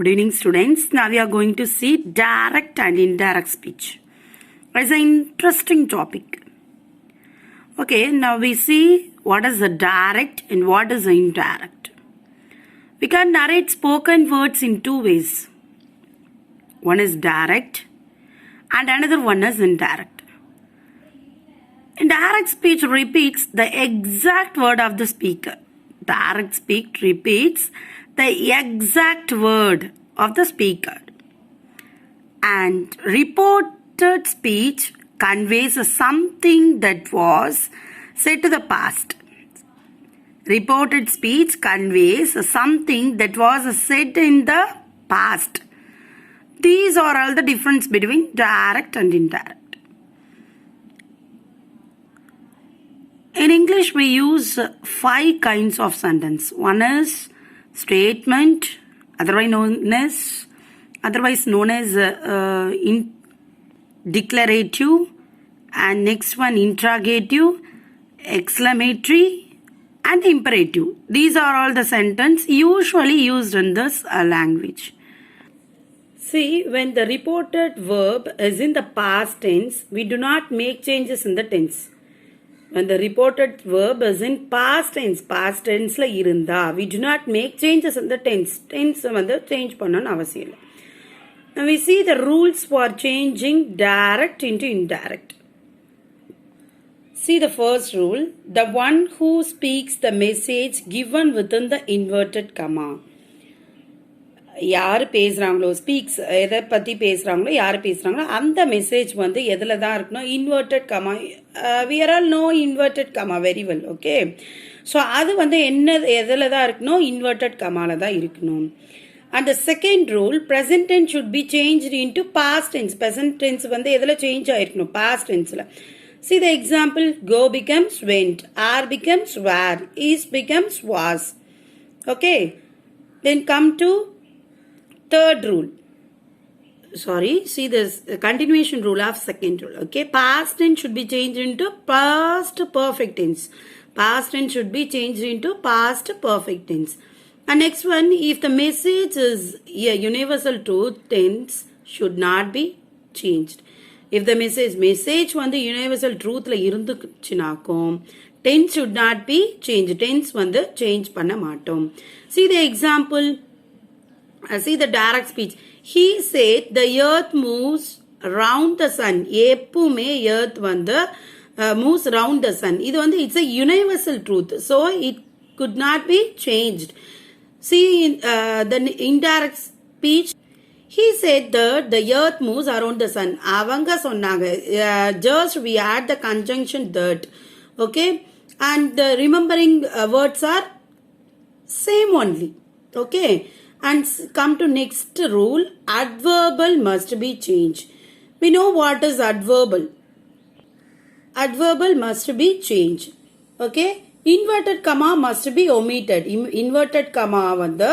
Good evening, students. Now we are going to see direct and indirect speech. It's an interesting topic. Okay, now we see what is the direct and what is the indirect. We can narrate spoken words in two ways. One is direct and another one is indirect. Indirect speech repeats the exact word of the speaker. Direct speech repeats the exact word of the speaker. And reported speech conveys something that was said to the past. Reported speech conveys something that was said in the past. These are all the difference between direct and indirect. In English, we use 5 kinds of sentence. One is statement, otherwise known as declarative, and next one interrogative, exclamatory, and imperative. These are all the sentences usually used in this language. See, when the reported verb is in the past tense, we do not make changes in the tense. When the reported verb is in past tense la irunda, we do not make changes in the tense. Tense வந்து change பண்ணனும் அவசியம் இல்லை. Now we see the rules for changing direct into indirect. See the first rule, the one who speaks the message given within the inverted comma. யார் பேசுகிறாங்களோ speaks எதை பற்றி பேசுகிறாங்களோ யார் பேசுகிறாங்களோ அந்த message வந்து எதில் தான் இருக்கணும், inverted comma. We are all know inverted comma very well. Okay, so அது வந்து என்ன எதில் தான் இருக்கணும், இன்வெர்டட் கமாவில் தான் இருக்கணும். And the second rule, present tense should be changed into past tense. Present tense வந்து எதில் சேஞ்ச் ஆகிருக்கணும், பாஸ்ட் டென்ஸில். See the example, go becomes went, are becomes were, is becomes was. Okay, then come to third rule. See this continuation rule of second rule. Okay, past tense should be changed into past perfect tense. Past tense should be changed into past perfect tense. And next one, if the message is a universal truth, tense should not be changed. If the message வந்து universal truthல இருந்துச்சுனாக்கும் tense should not be changed. Tense வந்து change பண்ண மாட்டோம். See the example. See the direct speech. He said the earth moves around the sun. எப்பவுமே earth வந்து moves around the sun. இது வந்து it's a universal truth. So it could not be changed. See the indirect speech. He said that the earth moves around the sun. அவங்க சொன்னாங்க. Just we add the conjunction that. Okay. And the remembering words are same only. Okay. And come to next rule, adverbal must be changed. We know what is adverbal. Adverbal must be changed. Okay. Inverted comma must be omitted. Inverted comma வந்து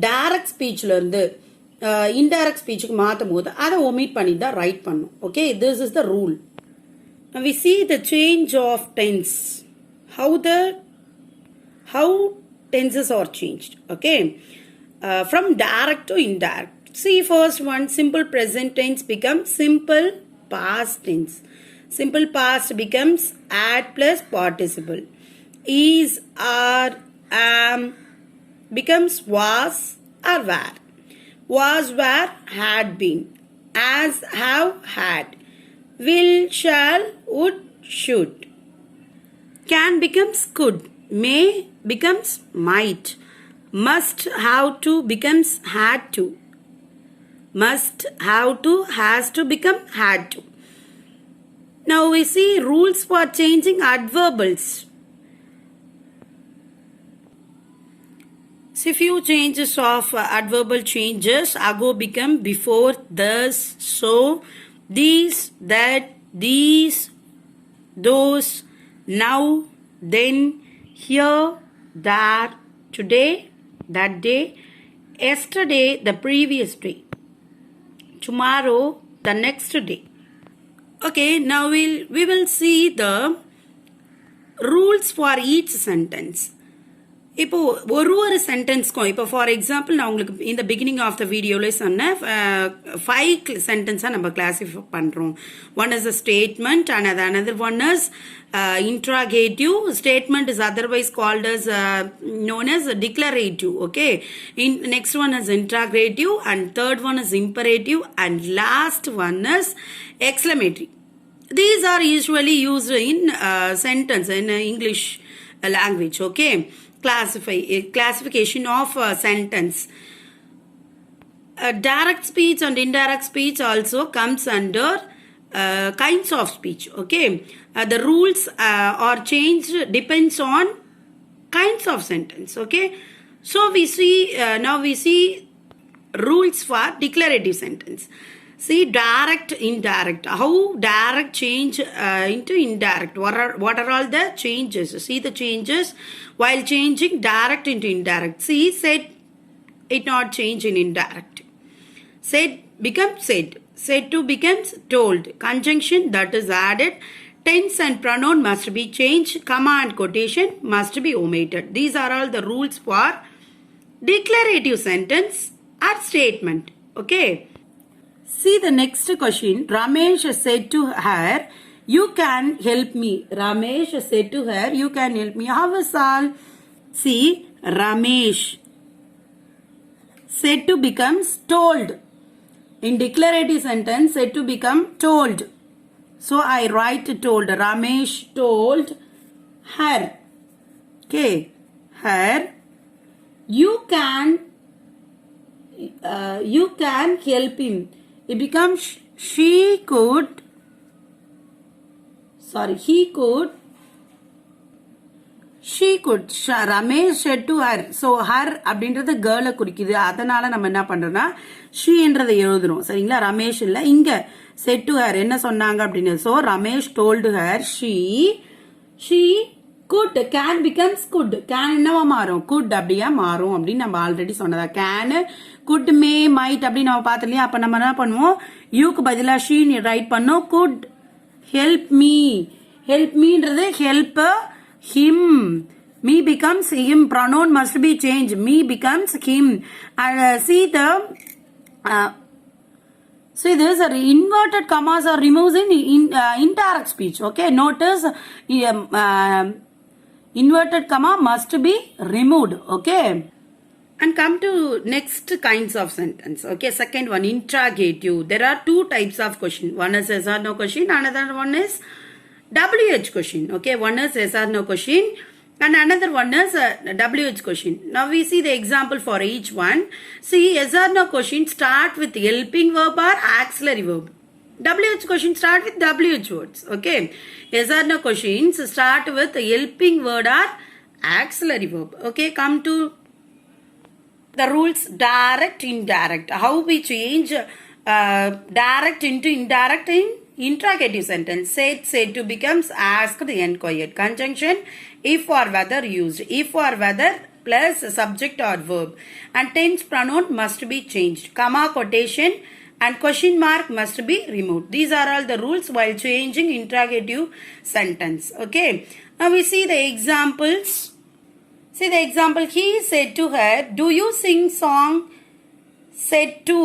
direct speechல இருந்து indirect speechக்கு மாற்றும் போது அதை omit பண்ணி தான் write பண்ணும். Okay. This is the rule. Now we see the change of tense. How tenses are changed. Okay. From direct to indirect. See first one, simple present tense becomes simple past tense. Simple past becomes add plus participle. Is, are, am becomes was or were. Was, were, had been. As, have, had. Will, shall, would, should. Can becomes could. May becomes might. Must, have to becomes had to. Must, have to, has to become had to. Now we see rules for changing adverbals. See few changes of adverbal changes. Ago become before, thus, so, these, that, these, those, now, then, here, there, today, that day, yesterday, the previous day, tomorrow, the next day. Okay, now we will see the rules for each sentence. இப்போ ஒரு சென்டென்ஸ்க்கும் இப்போ for example நான் உங்களுக்கு இந்த beginning of the வீடியோல சொன்னேன் 5 சென்டென்ஸாக நம்ம classify பண்ணுறோம். One is a statement and another one is interrogative. Statement is otherwise called as known as declarative. Okay, next one is interrogative and third one is imperative and last one is exclamatory. These are usually used in sentence in English language. Okay, classification of sentence. Direct speech and indirect speech also comes under kinds of speech. Okay, the rules are changed depends on kinds of sentence. Okay, so we see now we see rules for declarative sentence. See, direct, indirect. How direct change into indirect? What are all the changes? See the changes while changing direct into indirect. See, said it not change in indirect. Said becomes said. Said to becomes told. Conjunction that is added. Tense and pronoun must be changed. Comma and quotation must be omitted. These are all the rules for declarative sentence or statement. Okay. See the next question. Ramesh said to her, "You can help me." Ramesh said to her, "You can help me." How is all? See, Ramesh said to becomes told. In declarative sentence, said to become told. So I write told. Ramesh told her. Okay, her. You can help him. It becomes he could. She could. Ramesh said to her. So her அப்படின்றது கேர்ளை குறிக்குது. அதனால நம்ம என்ன பண்றோம்னா ஷீன்றதை எழுதுறோம். சரிங்களா? ரமேஷ் இல்ல, இங்க said to her என்ன சொன்னாங்க அப்படின்னு. So Ramesh told her she could. Can becomes could. Can என்னவா மாறும்? Could அப்படியா மாறும் அப்படின்னு நம்ம ஆல்ரெடி சொன்னதா. Can, could, may, might அப்படின்னு நம்ம பார்த்தோம். அப்ப நம்ம என்ன பண்ணுவோம்? யூக்கு பதிலா she ரைட் பண்ணோம். Could help me. Help meன்றது help him. Me becomes him. Pronoun must be changed. Me becomes him. And see the see this inverted commas are removed in indirect speech. Okay, notice inverted comma must be removed. Okay, and come to next kinds of sentence. Okay, second one, interrogative. There are two types of question. One is yes or no question, another one is WH question. Okay, one is yes or no question and another one is WH question. Now we see the example for each one. See, yes or no question start with helping verb or auxiliary verb. WH question start with WH words. Okay, yes or no questions start with helping word or auxiliary verb. Okay, come to the rules. Direct, indirect. How we change direct into indirect in interrogative sentence. Said to becomes asked, inquired. Conjunction if or whether used. If or whether plus subject or verb. And tense pronoun must be changed. Comma, quotation and question mark must be removed. These are all the rules while changing interrogative sentence. Okay. Now we see the examples. See the example. He said to her, "Do you sing song?" Said to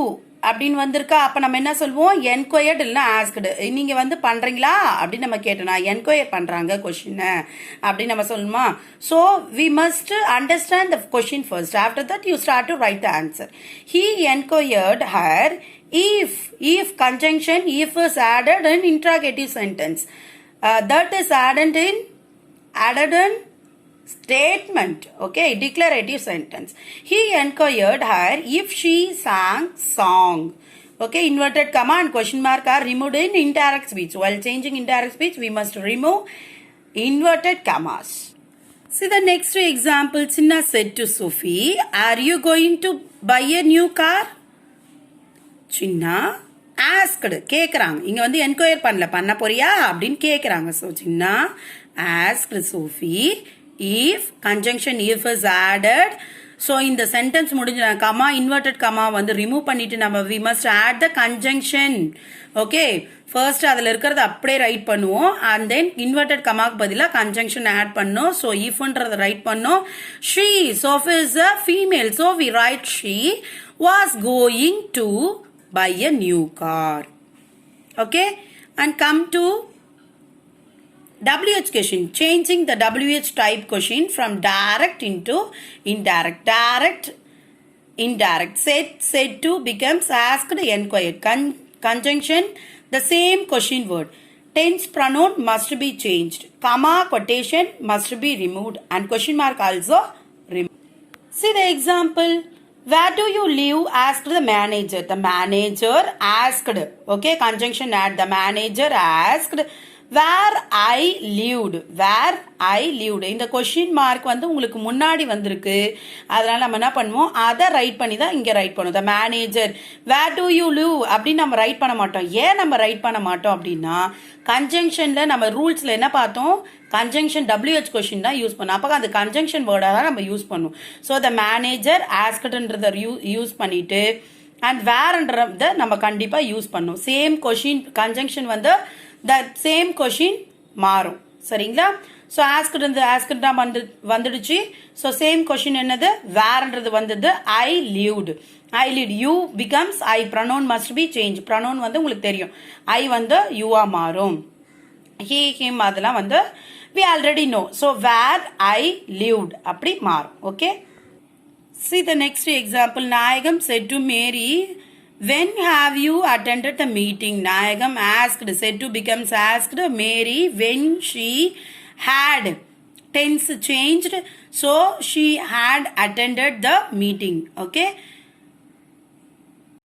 அப்படின்னு வந்திருக்கா. அப்ப நம்ம என்ன சொல்வோம்? Enquired இல்ல asked. நீங்க வந்து பண்றீங்களா அப்படின்னு நம்ம கேட்டோம்னா என்கொயர் பண்றாங்க கொஸ்டின் அப்படின்னு நம்ம சொல்லுமா. So we must understand the question first. After that you start to write the answer. He enquired her if conjunction if is added in interrogative sentence. That is added in statement. Okay, declarative sentence. He enquired her if she sang song. Okay, inverted comma and question mark are removed in indirect speech. While changing indirect speech, we must remove inverted commas. See the next example. Chinna said to Sophie, "Are you going to buy a new car?" Chinna asked. கேக்குறாங்க. இங்க வந்து enquire பண்ண போறியா அப்படின்னு கேக்குறாங்க. So Chinna asked Sophie if conjunction if is added so இந்த sentence முடிஞ்ச comma inverted comma வந்து ரிமூவ் பண்ணிட்டு நம்ம we must add the conjunction. Okay, first அதில் இருக்கிறத அப்படியே ரைட் பண்ணுவோம். அண்ட் தென் இன்வெர்டட் கமாக்கு பதிலாக கன்ஜங்ஷன் ஆட் பண்ணோம். ஸோ இஃப்ன்றதை ரைட் பண்ணோம். She Sophie is a female. So we write she was going to buy a new car. Okay, and come to WH question, changing the WH type question from direct into indirect. Direct, indirect. Said to becomes asked, inquired. Conjunction, the same question word. Tense pronoun must be changed. Comma, quotation must be removed. And question mark also removed. See the example. Where do you live? Asked the manager. The manager asked. Okay, conjunction add. The manager asked where I lived. Where I lived. இந்த question mark வந்து உங்களுக்கு முன்னாடி வந்திருக்கு. அதனால நம்ம என்ன பண்ணுவோம், அதை ரைட் பண்ணி தான் இங்கே ரைட் பண்ணுவோம். The manager where do you live அப்படின்னு நம்ம ரைட் பண்ண மாட்டோம். ஏன் நம்ம ரைட் பண்ண மாட்டோம் அப்படின்னா, கன்ஜங்ஷனில் நம்ம ரூல்ஸில் என்ன பார்த்தோம், கன்ஜங்ஷன் WH கொஸ்டின் தான் யூஸ் பண்ணோம். அப்போ அந்த கன்ஜங்ஷன் வேர்டாக தான் நம்ம யூஸ் பண்ணுவோம். ஸோ த மேனேஜர் ஆஸ்கட்ன்றதை யூஸ் பண்ணிட்டு அண்ட் வேர்ன்றதை நம்ம கண்டிப்பாக யூஸ் பண்ணுவோம். சேம் கொஷின் கன்ஜங்ஷன் வந்து த சேம் கொஷின் மாறும். சரிங்களா? ஸோ ஆஸ்கட் தான் வந்துடுச்சு. ஸோ சேம் கொஷின் என்னது, வேர்ன்றது வந்தது ஐ lived. I live you becomes I. Pronoun must be change. Pronoun வந்து உங்களுக்கு தெரியும், ஐ வந்து யூவா மாறும். ஹீ ஹிம் அதெல்லாம் வந்து we already know. So where I lived அப்படி மாறும். Okay, see the next example. நாயகம் said to Mary, when have you attended the meeting? நாயகம் asked. said to becomes asked. Mary when she had. Tense changed. So she had attended the meeting. Okay,